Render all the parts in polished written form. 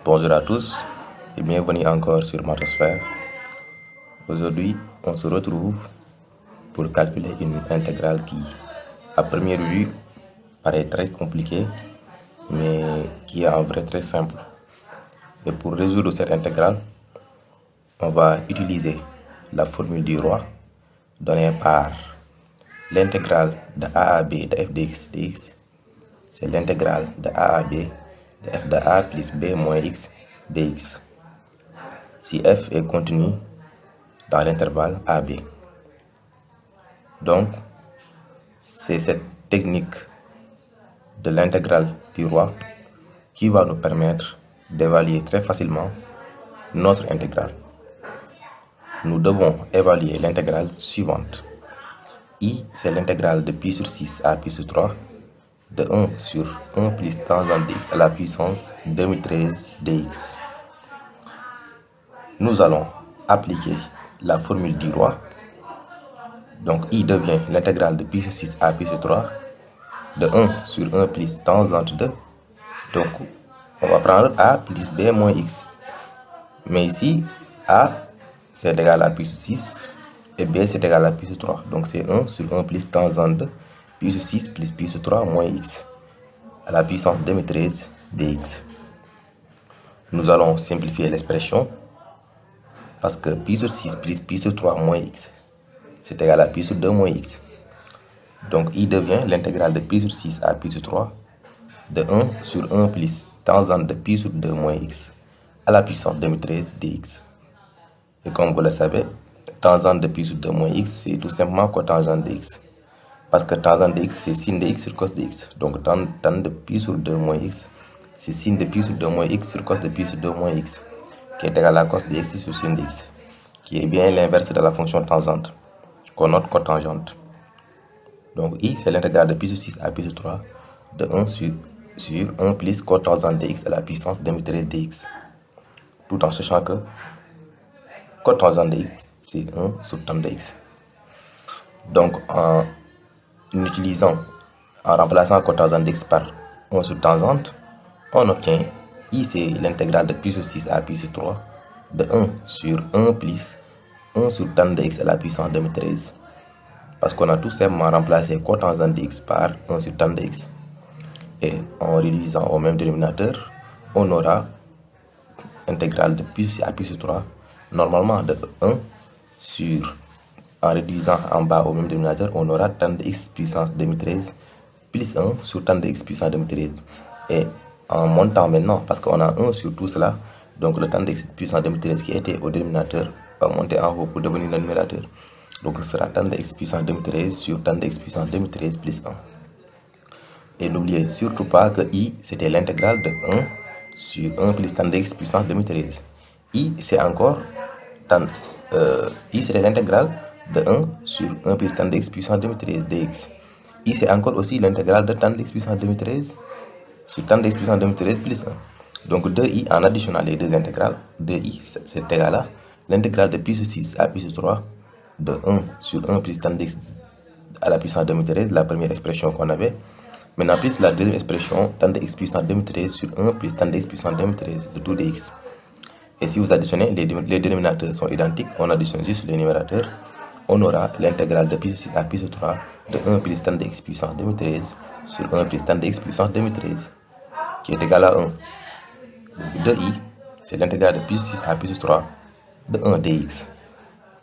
Bonjour à tous et bienvenue encore sur Mathosphère. Aujourd'hui, on se retrouve pour calculer une intégrale qui, à première vue, paraît très compliquée, mais qui est en vrai très simple. Et pour résoudre cette intégrale, on va utiliser la formule du roi donnée par l'intégrale de a à b de f de x dx. C'est l'intégrale de a à b de f de a plus b moins x dx. Si f est contenu dans l'intervalle AB. Donc, c'est cette technique de l'intégrale du roi qui va nous permettre d'évaluer très facilement notre intégrale. Nous devons évaluer l'intégrale suivante. I, c'est l'intégrale de pi sur 6 à pi sur 3 de 1 sur 1 plus tangente de x à la puissance 2013 dx. Nous allons appliquer la formule du roi. Donc, I devient l'intégrale de pi sur 6 à pi sur 3 de 1 sur 1 plus tangente de. Donc, on va prendre A plus B moins X. Mais ici, A, c'est égal à pi sur 6 et B, c'est égal à pi sur 3. Donc, c'est 1 sur 1 plus tangente de pi sur 6 plus pi sur 3 moins X à la puissance 2013 dx. Nous allons simplifier l'expression parce que pi sur 6 plus pi sur 3 moins X, c'est égal à pi sur 2 moins X. Donc, I devient l'intégrale de pi sur 6 à pi sur 3 de 1 sur 1 plus tangente de pi sur 2 moins x à la puissance 2013 dx. Et comme vous le savez, tangente de pi sur 2 moins x, c'est tout simplement cotangente de x. Parce que tangente de x, c'est sin de x sur cos de x. Donc, tan de pi sur 2 moins x, c'est sin de pi sur 2 moins x sur cos de pi sur 2 moins x, qui est égal à cos de x sur sin de x, qui est bien l'inverse de la fonction tangente, qu'on note cotangente. Donc, I, c'est l'intégrale de pi sur 6 à pi sur 3 de 1 sur 1 plus cotangente de x à la puissance 2013 dx. Tout en sachant que cotangente de x, c'est 1 sur tan de x. Donc, en remplaçant cotangente de x par 1 sur tangente, on obtient I, c'est l'intégrale de pi sur 6 à pi sur 3 de 1 sur 1 plus 1 sur tan de x à la puissance 2013. Parce qu'on a tout simplement remplacé cotangente de x par 1 sur tan de x. Et en réduisant au même dénominateur, on aura intégrale de pi sur 6 à pi sur 3, normalement de 1 sur, en réduisant en bas au même dénominateur, on aura tan de x puissance 2013 plus 1 sur tan de x puissance 2013. Et en montant maintenant, parce qu'on a 1 sur tout cela, donc le tan de x puissance 2013 qui était au dénominateur va monter en haut pour devenir le numérateur. Donc ce sera tan de x puissance 2013 sur tan de x puissance 2013 plus 1. Et n'oubliez surtout pas que I, c'était l'intégrale de 1 sur 1 plus tan de x puissance 2013. I, c'est encore I, c'est l'intégrale de 1 sur 1 plus tan de x puissance 2013 dx. I, c'est encore aussi l'intégrale de tan de x puissance 2013 sur tan de x puissance 2013 plus 1. Donc 2i, en additionnant les deux intégrales, 2i, c'est égal à l'intégrale de pi sur 6 à pi sur 3 de 1 sur 1 plus tan de x à la puissance 2013, la première expression qu'on avait. Maintenant, plus la deuxième expression, tan de x puissance 2013 sur 1 plus tan de x puissance 2013 de tout dx. Et si vous additionnez, les dénominateurs sont identiques, on additionne juste les numérateurs, on aura l'intégrale de pi sur 6 à pi sur 3 de 1 plus tan de x puissance 2013 sur 1 plus tan de x puissance 2013, qui est égal à 1. Donc 2i, c'est l'intégrale de pi sur 6 à pi sur 3 de 1 dx,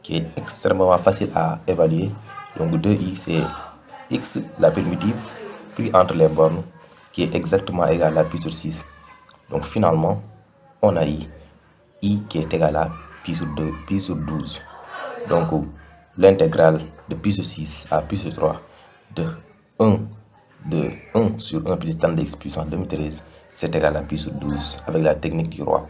qui est extrêmement facile à évaluer. Donc 2i, c'est x, la primitive, puis entre les bornes, qui est exactement égal à pi sur 6. Donc finalement, on a I qui est égal à pi sur 2, pi sur 12. Donc l'intégrale de pi sur 6 à pi sur 3 de 1 sur 1 plus tan de x puissance 2013, c'est égal à pi sur 12 avec la technique du roi.